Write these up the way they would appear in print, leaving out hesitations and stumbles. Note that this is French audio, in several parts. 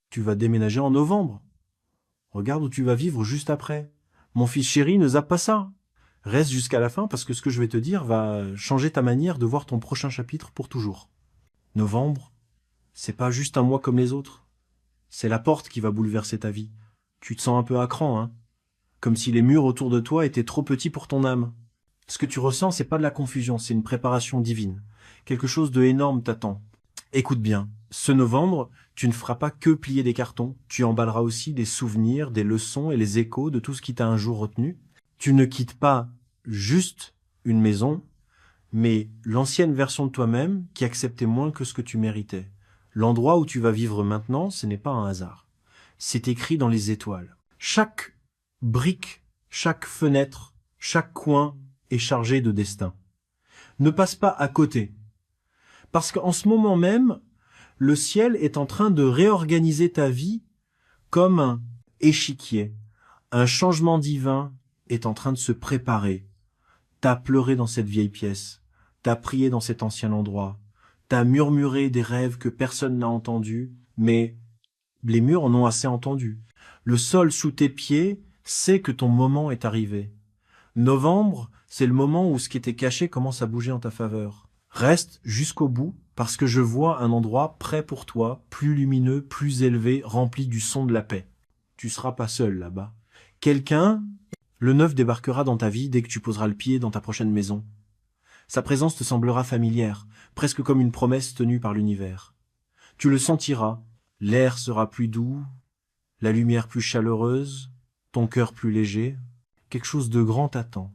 Tu vas déménager en novembre. Regarde où tu vas vivre juste après. Mon fils chéri, ne zappe pas ça. Reste jusqu'à la fin parce que ce que je vais te dire va changer ta manière de voir ton prochain chapitre pour toujours. Novembre, c'est pas juste un mois comme les autres. C'est la porte qui va bouleverser ta vie. Tu te sens un peu à cran, hein? Comme si les murs autour de toi étaient trop petits pour ton âme. Ce que tu ressens, c'est pas de la confusion, c'est une préparation divine. Quelque chose de énorme t'attend. Écoute bien, ce novembre, tu ne feras pas que plier des cartons, tu emballeras aussi des souvenirs, des leçons et les échos de tout ce qui t'a un jour retenu. Tu ne quittes pas juste une maison, mais l'ancienne version de toi-même qui acceptait moins que ce que tu méritais. L'endroit où tu vas vivre maintenant, ce n'est pas un hasard. C'est écrit dans les étoiles. Chaque brique, chaque fenêtre, chaque coin est chargé de destin. Ne passe pas à côté. Parce qu'en ce moment même, le ciel est en train de réorganiser ta vie comme un échiquier. Un changement divin est en train de se préparer. T'as pleuré dans cette vieille pièce. T'as prié dans cet ancien endroit. T'as murmuré des rêves que personne n'a entendus, mais les murs en ont assez entendu. Le sol sous tes pieds sait que ton moment est arrivé. Novembre, c'est le moment où ce qui était caché commence à bouger en ta faveur. Reste jusqu'au bout, parce que je vois un endroit prêt pour toi, plus lumineux, plus élevé, rempli du son de la paix. Tu seras pas seul là-bas. Quelqu'un, le neuf débarquera dans ta vie dès que tu poseras le pied dans ta prochaine maison. Sa présence te semblera familière, presque comme une promesse tenue par l'univers. Tu le sentiras, l'air sera plus doux, la lumière plus chaleureuse, ton cœur plus léger. Quelque chose de grand t'attend.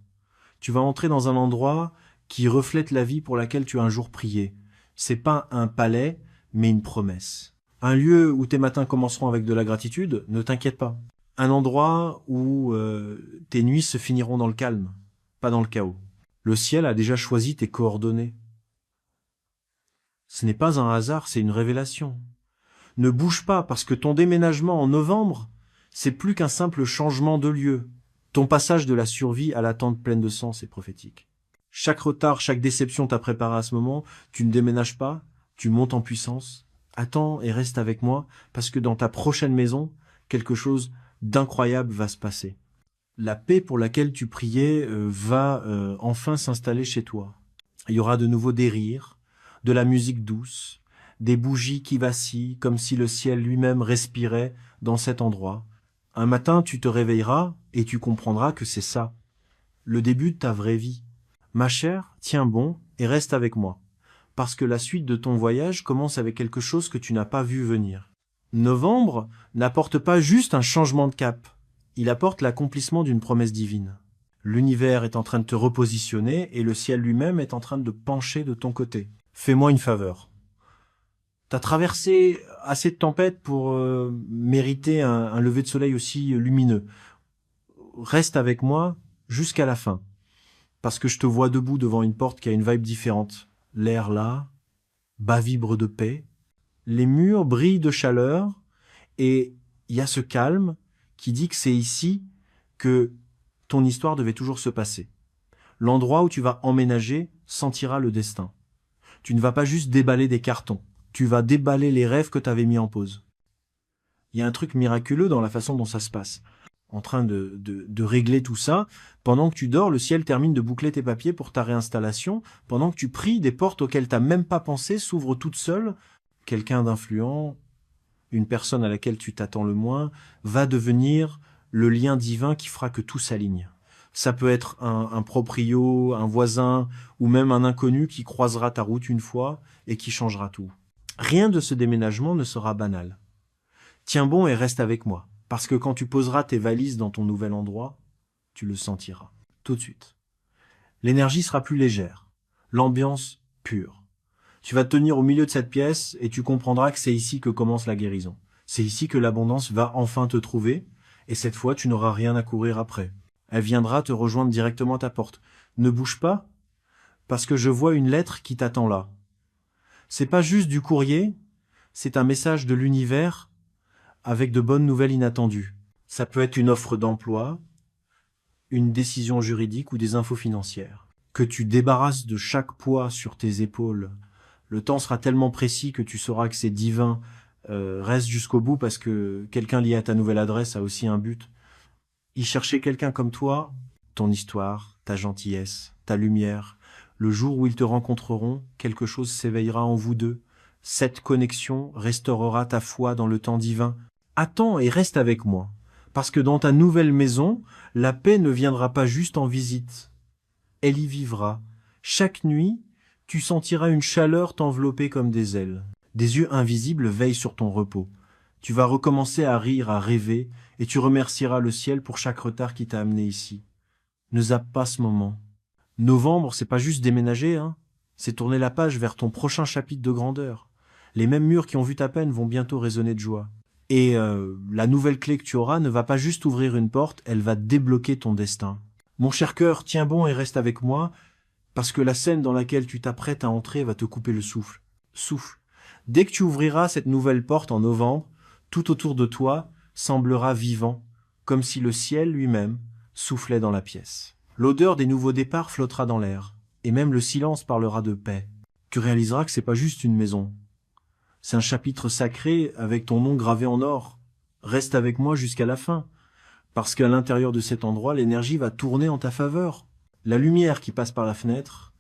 Tu vas entrer dans un endroit qui reflète la vie pour laquelle tu as un jour prié. C'est pas un palais, mais une promesse. Un lieu où tes matins commenceront avec de la gratitude, ne t'inquiète pas. Un endroit où tes nuits se finiront dans le calme, pas dans le chaos. Le ciel a déjà choisi tes coordonnées. Ce n'est pas un hasard, c'est une révélation. Ne bouge pas parce que ton déménagement en novembre, c'est plus qu'un simple changement de lieu. Ton passage de la survie à l'attente pleine de sens est prophétique. Chaque retard, chaque déception t'a préparé à ce moment. Tu ne déménages pas, tu montes en puissance. Attends et reste avec moi parce que dans ta prochaine maison, quelque chose d'incroyable va se passer. La paix pour laquelle tu priais va enfin s'installer chez toi. Il y aura de nouveau des rires, de la musique douce, des bougies qui vacillent comme si le ciel lui-même respirait dans cet endroit. Un matin, tu te réveilleras et tu comprendras que c'est ça, le début de ta vraie vie. Ma chère, tiens bon et reste avec moi, parce que la suite de ton voyage commence avec quelque chose que tu n'as pas vu venir. Novembre n'apporte pas juste un changement de cap, il apporte l'accomplissement d'une promesse divine. L'univers est en train de te repositionner et le ciel lui-même est en train de pencher de ton côté. Fais-moi une faveur. T'as traversé assez de tempêtes pour mériter un lever de soleil aussi lumineux. Reste avec moi jusqu'à la fin, parce que je te vois debout devant une porte qui a une vibe différente. L'air là, bas vibre de paix, les murs brillent de chaleur, et il y a ce calme qui dit que c'est ici que ton histoire devait toujours se passer. L'endroit où tu vas emménager sentira le destin. Tu ne vas pas juste déballer des cartons, tu vas déballer les rêves que tu avais mis en pause. Il y a un truc miraculeux dans la façon dont ça se passe. En train de régler tout ça, pendant que tu dors, le ciel termine de boucler tes papiers pour ta réinstallation. Pendant que tu pries, des portes auxquelles tu n'as même pas pensé s'ouvrent toutes seules. Quelqu'un d'influent, une personne à laquelle tu t'attends le moins, va devenir le lien divin qui fera que tout s'aligne. Ça peut être un proprio, un voisin, ou même un inconnu qui croisera ta route une fois et qui changera tout. Rien de ce déménagement ne sera banal. Tiens bon et reste avec moi, parce que quand tu poseras tes valises dans ton nouvel endroit, tu le sentiras, tout de suite. L'énergie sera plus légère, l'ambiance pure. Tu vas te tenir au milieu de cette pièce et tu comprendras que c'est ici que commence la guérison. C'est ici que l'abondance va enfin te trouver, et cette fois tu n'auras rien à courir après. Elle viendra te rejoindre directement à ta porte. Ne bouge pas, parce que je vois une lettre qui t'attend là. C'est pas juste du courrier, c'est un message de l'univers avec de bonnes nouvelles inattendues. Ça peut être une offre d'emploi, une décision juridique ou des infos financières. Que tu débarrasses de chaque poids sur tes épaules. Le temps sera tellement précis que tu sauras que c'est divin Reste jusqu'au bout parce que quelqu'un lié à ta nouvelle adresse a aussi un but. Y chercher quelqu'un comme toi, ton histoire, ta gentillesse, ta lumière. Le jour où ils te rencontreront, quelque chose s'éveillera en vous deux. Cette connexion restaurera ta foi dans le temps divin. Attends et reste avec moi, parce que dans ta nouvelle maison, la paix ne viendra pas juste en visite. Elle y vivra. Chaque nuit, tu sentiras une chaleur t'envelopper comme des ailes. Des yeux invisibles veillent sur ton repos. Tu vas recommencer à rire, à rêver, et tu remercieras le ciel pour chaque retard qui t'a amené ici. Ne zappe pas ce moment. Novembre, c'est pas juste déménager, hein. C'est tourner la page vers ton prochain chapitre de grandeur. Les mêmes murs qui ont vu ta peine vont bientôt résonner de joie. Et la nouvelle clé que tu auras ne va pas juste ouvrir une porte, elle va débloquer ton destin. Mon cher cœur, tiens bon et reste avec moi, parce que la scène dans laquelle tu t'apprêtes à entrer va te couper le souffle. Souffle. Dès que tu ouvriras cette nouvelle porte en novembre, tout autour de toi semblera vivant, comme si le ciel lui-même soufflait dans la pièce. L'odeur des nouveaux départs flottera dans l'air, et même le silence parlera de paix. Tu réaliseras que c'est pas juste une maison. C'est un chapitre sacré avec ton nom gravé en or. Reste avec moi jusqu'à la fin, parce qu'à l'intérieur de cet endroit, l'énergie va tourner en ta faveur. La lumière qui passe par la fenêtre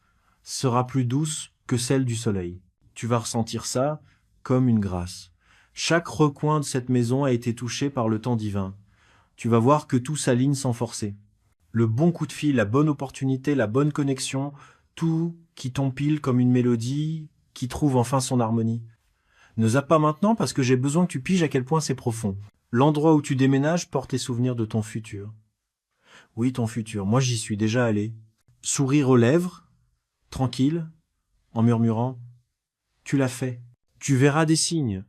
sera plus douce que celle du soleil. Tu vas ressentir ça comme une grâce. Chaque recoin de cette maison a été touché par le temps divin. Tu vas voir que tout s'aligne sans forcer. Le bon coup de fil, la bonne opportunité, la bonne connexion, tout qui t'empile comme une mélodie qui trouve enfin son harmonie. Ne zappe pas maintenant parce que j'ai besoin que tu piges à quel point c'est profond. L'endroit où tu déménages porte les souvenirs de ton futur. Oui, ton futur. Moi, j'y suis déjà allé. Sourire aux lèvres, tranquille, en murmurant « Tu l'as fait. Tu verras des signes.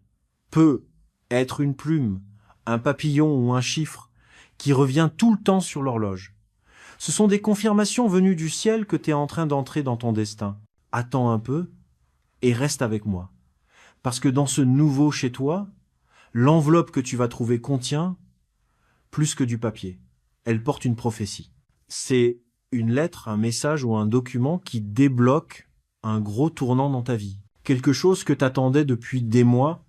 Peut être une plume, un papillon ou un chiffre qui revient tout le temps sur l'horloge. Ce sont des confirmations venues du ciel que tu es en train d'entrer dans ton destin. Attends un peu et reste avec moi. Parce que dans ce nouveau chez toi, l'enveloppe que tu vas trouver contient plus que du papier. Elle porte une prophétie. C'est une lettre, un message ou un document qui débloque un gros tournant dans ta vie. Quelque chose que t'attendais depuis des mois,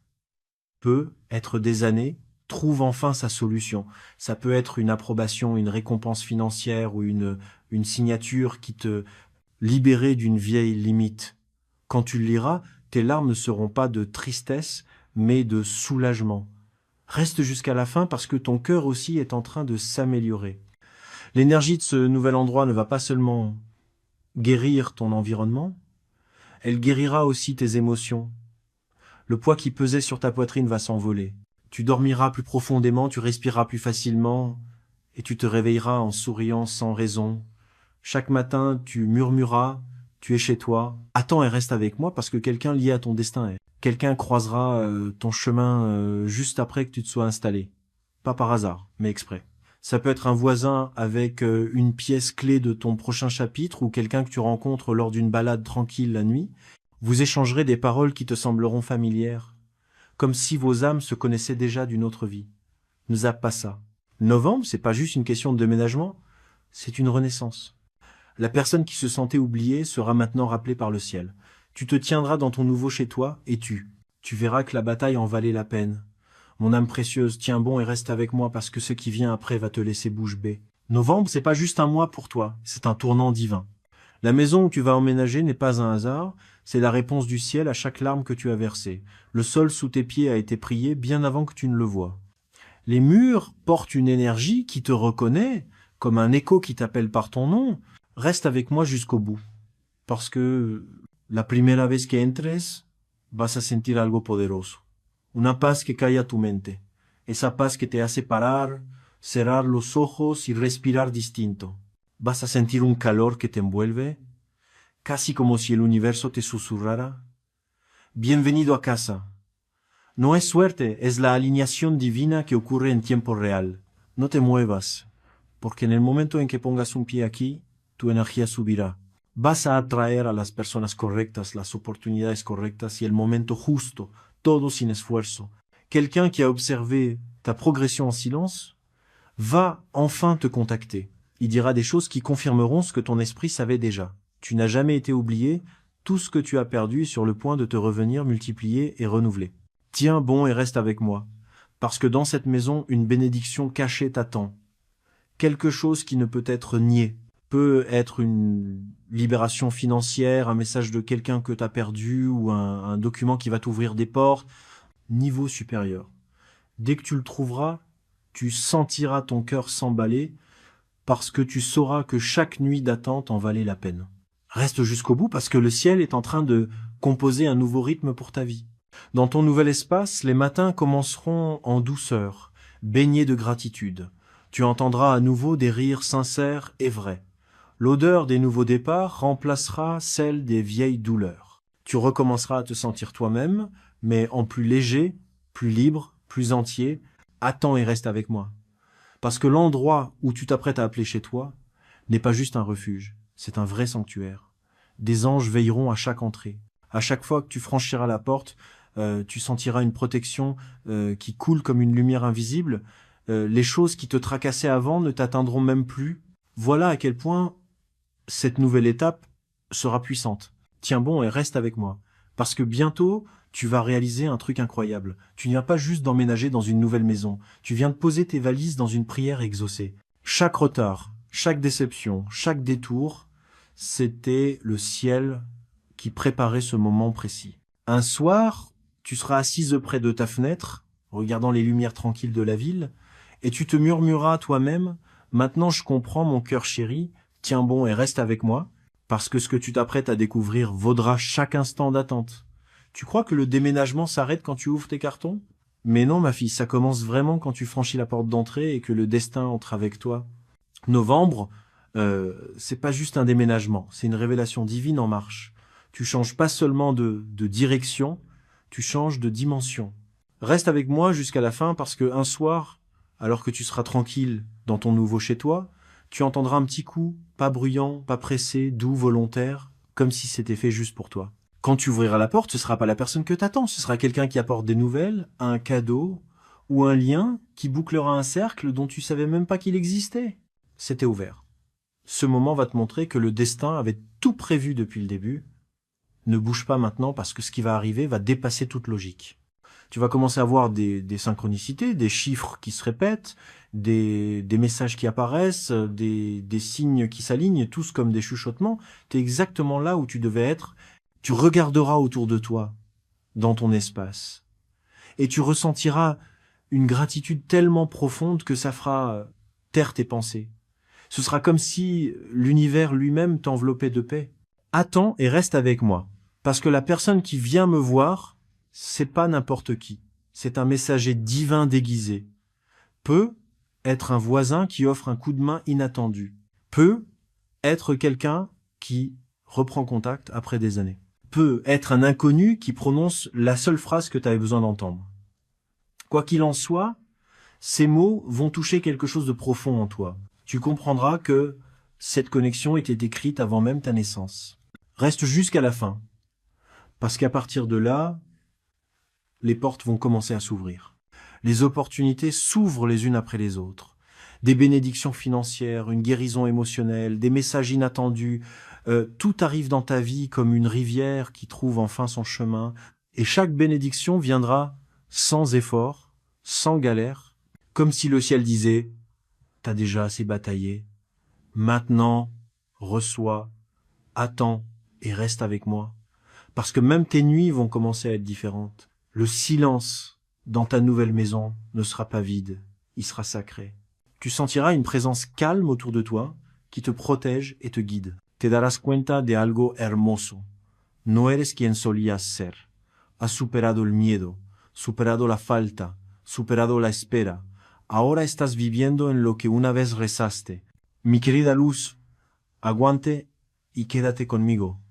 peut être des années, trouve enfin sa solution. Ça peut être une approbation, une récompense financière ou une signature qui te libérait d'une vieille limite. Quand tu le liras, tes larmes ne seront pas de tristesse, mais de soulagement. Reste jusqu'à la fin parce que ton cœur aussi est en train de s'améliorer. L'énergie de ce nouvel endroit ne va pas seulement guérir ton environnement, elle guérira aussi tes émotions. Le poids qui pesait sur ta poitrine va s'envoler. Tu dormiras plus profondément, tu respireras plus facilement, et tu te réveilleras en souriant sans raison. Chaque matin, tu murmureras, tu es chez toi. Attends et reste avec moi parce que quelqu'un lié à ton destin est. Quelqu'un croisera ton chemin juste après que tu te sois installé. Pas par hasard, mais exprès. Ça peut être un voisin avec une pièce clé de ton prochain chapitre ou quelqu'un que tu rencontres lors d'une balade tranquille la nuit. Vous échangerez des paroles qui te sembleront familières, comme si vos âmes se connaissaient déjà d'une autre vie. Ne zappe pas ça. Novembre, c'est pas juste une question de déménagement, c'est une renaissance. La personne qui se sentait oubliée sera maintenant rappelée par le ciel. Tu te tiendras dans ton nouveau chez toi et tu verras que la bataille en valait la peine. Mon âme précieuse, tiens bon et reste avec moi parce que ce qui vient après va te laisser bouche bée. Novembre, c'est pas juste un mois pour toi, c'est un tournant divin. La maison où tu vas emménager n'est pas un hasard, c'est la réponse du ciel à chaque larme que tu as versée. Le sol sous tes pieds a été prié bien avant que tu ne le vois. Les murs portent une énergie qui te reconnaît, comme un écho qui t'appelle par ton nom. Reste avec moi jusqu'au bout, parce que la primera vez que entres, vas a sentir algo poderoso. Una paz que calla tu mente. Esa paz que te hace parar, cerrar los ojos y respirar distinto. Vas a sentir un calor que te envuelve, casi como si el universo te susurrara. Bienvenido a casa. No es suerte, es la alineación divina que ocurre en tiempo real. No te muevas, porque en el momento en que pongas un pie aquí, tu energía subirá. Vas a atraer a las personas correctas, las oportunidades correctas y el momento justo, todo sin esfuerzo. Quelqu'un qui a observé ta progression en silence va enfin te contacter. Il dira des choses qui confirmeront ce que ton esprit savait déjà. Tu n'as jamais été oublié, tout ce que tu as perdu est sur le point de te revenir multiplié et renouvelé. Tiens bon et reste avec moi, parce que dans cette maison, une bénédiction cachée t'attend. Quelque chose qui ne peut être nié. Peut être une libération financière, un message de quelqu'un que t'as perdu, ou un document qui va t'ouvrir des portes. Niveau supérieur. Dès que tu le trouveras, tu sentiras ton cœur s'emballer, parce que tu sauras que chaque nuit d'attente en valait la peine. Reste jusqu'au bout parce que le ciel est en train de composer un nouveau rythme pour ta vie. Dans ton nouvel espace, les matins commenceront en douceur, baignés de gratitude. Tu entendras à nouveau des rires sincères et vrais. L'odeur des nouveaux départs remplacera celle des vieilles douleurs. Tu recommenceras à te sentir toi-même, mais en plus léger, plus libre, plus entier. Attends et reste avec moi. Parce que l'endroit où tu t'apprêtes à appeler chez toi n'est pas juste un refuge, c'est un vrai sanctuaire. Des anges veilleront à chaque entrée. À chaque fois que tu franchiras la porte, tu sentiras une protection qui coule comme une lumière invisible. Les choses qui te tracassaient avant ne t'atteindront même plus. Voilà à quel point cette nouvelle étape sera puissante. Tiens bon et reste avec moi. Parce que bientôt, tu vas réaliser un truc incroyable. Tu ne viens pas juste d'emménager dans une nouvelle maison. Tu viens de poser tes valises dans une prière exaucée. Chaque retard, chaque déception, chaque détour, c'était le ciel qui préparait ce moment précis. Un soir, tu seras assise près de ta fenêtre, regardant les lumières tranquilles de la ville, et tu te murmureras toi-même, « Maintenant je comprends, mon cœur chéri, tiens bon et reste avec moi, parce que ce que tu t'apprêtes à découvrir vaudra chaque instant d'attente. » Tu crois que le déménagement s'arrête quand tu ouvres tes cartons? Mais non, ma fille, ça commence vraiment quand tu franchis la porte d'entrée et que le destin entre avec toi. Novembre, c'est pas juste un déménagement, c'est une révélation divine en marche. Tu changes pas seulement de direction, tu changes de dimension. Reste avec moi jusqu'à la fin parce que un soir, alors que tu seras tranquille dans ton nouveau chez toi, tu entendras un petit coup, pas bruyant, pas pressé, doux, volontaire, comme si c'était fait juste pour toi. Quand tu ouvriras la porte, ce sera pas la personne que t'attends, ce sera quelqu'un qui apporte des nouvelles, un cadeau, ou un lien qui bouclera un cercle dont tu savais même pas qu'il existait. C'était ouvert. Ce moment va te montrer que le destin avait tout prévu depuis le début. Ne bouge pas maintenant parce que ce qui va arriver va dépasser toute logique. Tu vas commencer à voir des synchronicités, des chiffres qui se répètent, des messages qui apparaissent, des signes qui s'alignent, tous comme des chuchotements. Tu es exactement là où tu devais être. Tu regarderas autour de toi, dans ton espace, et tu ressentiras une gratitude tellement profonde que ça fera taire tes pensées. Ce sera comme si l'univers lui-même t'enveloppait de paix. Attends et reste avec moi, parce que la personne qui vient me voir, c'est pas n'importe qui. C'est un messager divin déguisé. Peut être un voisin qui offre un coup de main inattendu. Peut être quelqu'un qui reprend contact après des années. Peut être un inconnu qui prononce la seule phrase que tu avais besoin d'entendre. Quoi qu'il en soit, ces mots vont toucher quelque chose de profond en toi. Tu comprendras que cette connexion était écrite avant même ta naissance. Reste jusqu'à la fin, parce qu'à partir de là, les portes vont commencer à s'ouvrir. Les opportunités s'ouvrent les unes après les autres. Des bénédictions financières, une guérison émotionnelle, des messages inattendus, tout arrive dans ta vie comme une rivière qui trouve enfin son chemin. Et chaque bénédiction viendra sans effort, sans galère, comme si le ciel disait « T'as déjà assez bataillé. Maintenant, reçois, attends et reste avec moi. » Parce que même tes nuits vont commencer à être différentes. Le silence dans ta nouvelle maison ne sera pas vide, il sera sacré. Tu sentiras une présence calme autour de toi qui te protège et te guide. Te darás cuenta de algo hermoso. No eres quien solías ser. Has superado el miedo, superado la falta, superado la espera. Ahora estás viviendo en lo que una vez rezaste. Mi querida luz, aguante y quédate conmigo,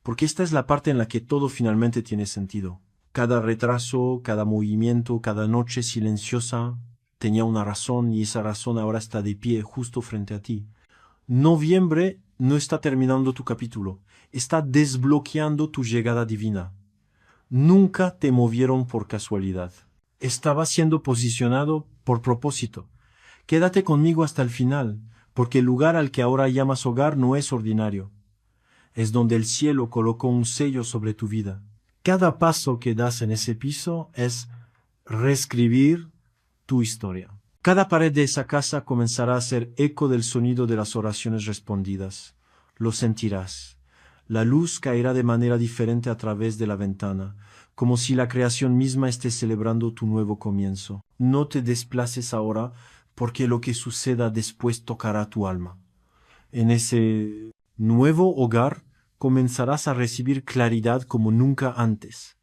porque esta es la parte en la que todo finalmente tiene sentido. Cada retraso, cada movimiento, cada noche silenciosa tenía una razón y esa razón ahora está de pie justo frente a ti. Noviembre no está terminando tu capítulo, está desbloqueando tu llegada divina. Nunca te movieron por casualidad. Estaba siendo posicionado por propósito. Quédate conmigo hasta el final, porque el lugar al que ahora llamas hogar no es ordinario. Es donde el cielo colocó un sello sobre tu vida. Cada paso que das en ese piso es reescribir tu historia. Cada pared de esa casa comenzará a ser eco del sonido de las oraciones respondidas. Lo sentirás. La luz caerá de manera diferente a través de la ventana, como si la creación misma esté celebrando tu nuevo comienzo. No te desplaces ahora, porque lo que suceda después tocará tu alma. En ese nuevo hogar comenzarás a recibir claridad como nunca antes.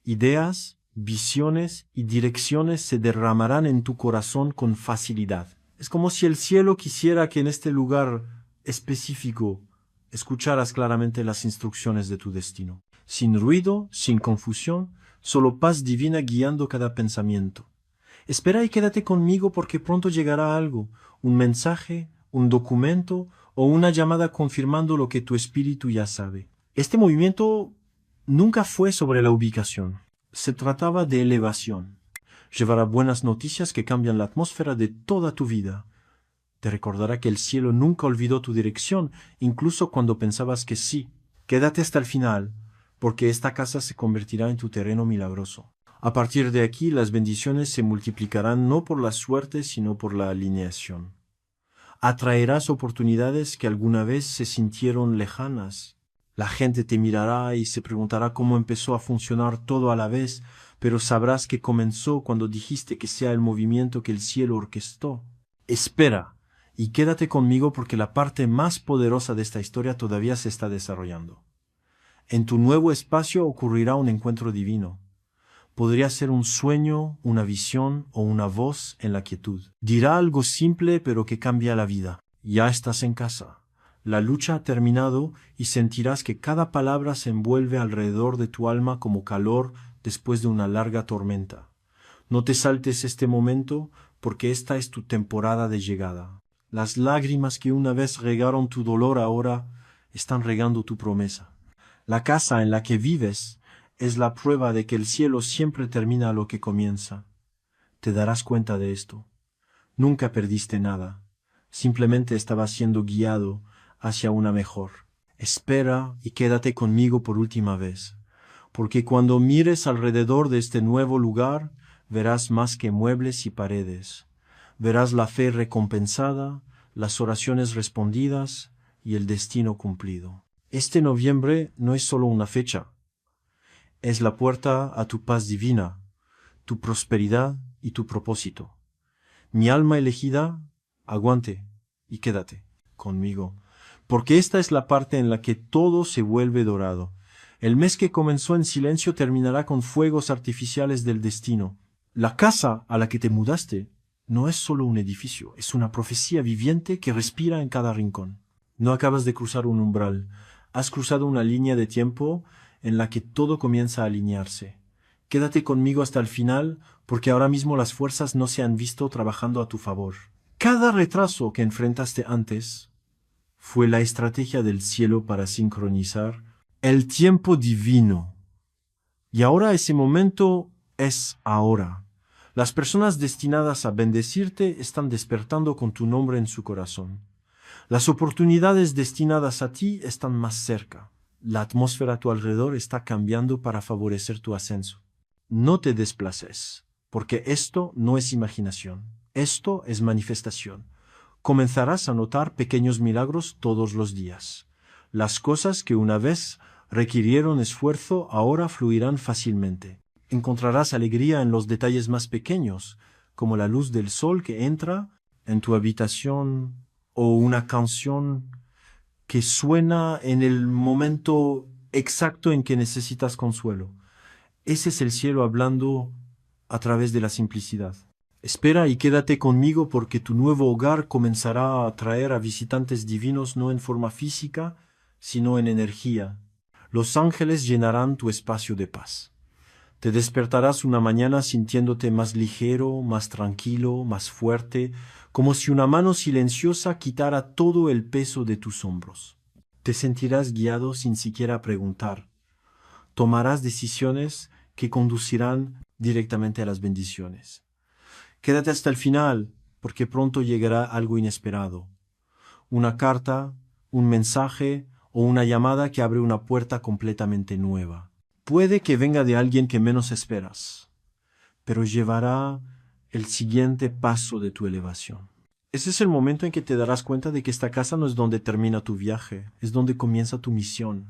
Ideas, visiones y direcciones se derramarán en tu corazón con facilidad. Es como si el cielo quisiera que en este lugar específico escucharas claramente las instrucciones de tu destino. Sin ruido, sin confusión, solo paz divina guiando cada pensamiento. Espera y quédate conmigo porque pronto llegará algo, un mensaje, un documento o una llamada confirmando lo que tu espíritu ya sabe. Este movimiento nunca fue sobre la ubicación. Se trataba de elevación. Llevará buenas noticias que cambian la atmósfera de toda tu vida. Te recordará que el cielo nunca olvidó tu dirección, incluso cuando pensabas que sí. Quédate hasta el final, porque esta casa se convertirá en tu terreno milagroso. A partir de aquí, las bendiciones se multiplicarán no por la suerte, sino por la alineación. Atraerás oportunidades que alguna vez se sintieron lejanas. La gente te mirará y se preguntará cómo empezó a funcionar todo a la vez, pero sabrás que comenzó cuando dijiste que sea el movimiento que el cielo orquestó. Espera y quédate conmigo porque la parte más poderosa de esta historia todavía se está desarrollando. En tu nuevo espacio ocurrirá un encuentro divino. Podría ser un sueño, una visión o una voz en la quietud. Dirá algo simple pero que cambia la vida. Ya estás en casa. La lucha ha terminado y sentirás que cada palabra se envuelve alrededor de tu alma como calor después de una larga tormenta. No te saltes este momento porque esta es tu temporada de llegada. Las lágrimas que una vez regaron tu dolor ahora están regando tu promesa. La casa en la que vives es la prueba de que el cielo siempre termina lo que comienza. Te darás cuenta de esto. Nunca perdiste nada. Simplemente estabas siendo guiado hacia una mejor. Espera y quédate conmigo por última vez, porque cuando mires alrededor de este nuevo lugar, verás más que muebles y paredes. Verás la fe recompensada, las oraciones respondidas y el destino cumplido. Este noviembre no es solo una fecha. Es la puerta a tu paz divina, tu prosperidad y tu propósito. Mi alma elegida, aguante y quédate conmigo, porque esta es la parte en la que todo se vuelve dorado. El mes que comenzó en silencio terminará con fuegos artificiales del destino. La casa a la que te mudaste no es solo un edificio, es una profecía viviente que respira en cada rincón. No acabas de cruzar un umbral, has cruzado una línea de tiempo en la que todo comienza a alinearse. Quédate conmigo hasta el final, porque ahora mismo las fuerzas no se han visto trabajando a tu favor. Cada retraso que enfrentaste antes fue la estrategia del cielo para sincronizar el tiempo divino. Y ahora ese momento es ahora. Las personas destinadas a bendecirte están despertando con tu nombre en su corazón. Las oportunidades destinadas a ti están más cerca. La atmósfera a tu alrededor está cambiando para favorecer tu ascenso. No te desplaces, porque esto no es imaginación. Esto es manifestación. Comenzarás a notar pequeños milagros todos los días. Las cosas que una vez requirieron esfuerzo ahora fluirán fácilmente. Encontrarás alegría en los detalles más pequeños, como la luz del sol que entra en tu habitación o una canción que suena en el momento exacto en que necesitas consuelo. Ese es el cielo hablando a través de la simplicidad. Espera y quédate conmigo porque tu nuevo hogar comenzará a atraer a visitantes divinos no en forma física, sino en energía. Los ángeles llenarán tu espacio de paz. Te despertarás una mañana sintiéndote más ligero, más tranquilo, más fuerte, como si una mano silenciosa quitara todo el peso de tus hombros. Te sentirás guiado sin siquiera preguntar. Tomarás decisiones que conducirán directamente a las bendiciones. Quédate hasta el final, porque pronto llegará algo inesperado. Una carta, un mensaje o una llamada que abre una puerta completamente nueva. Puede que venga de alguien que menos esperas, pero llevará el siguiente paso de tu elevación. Ese es el momento en que te darás cuenta de que esta casa no es donde termina tu viaje, es donde comienza tu misión.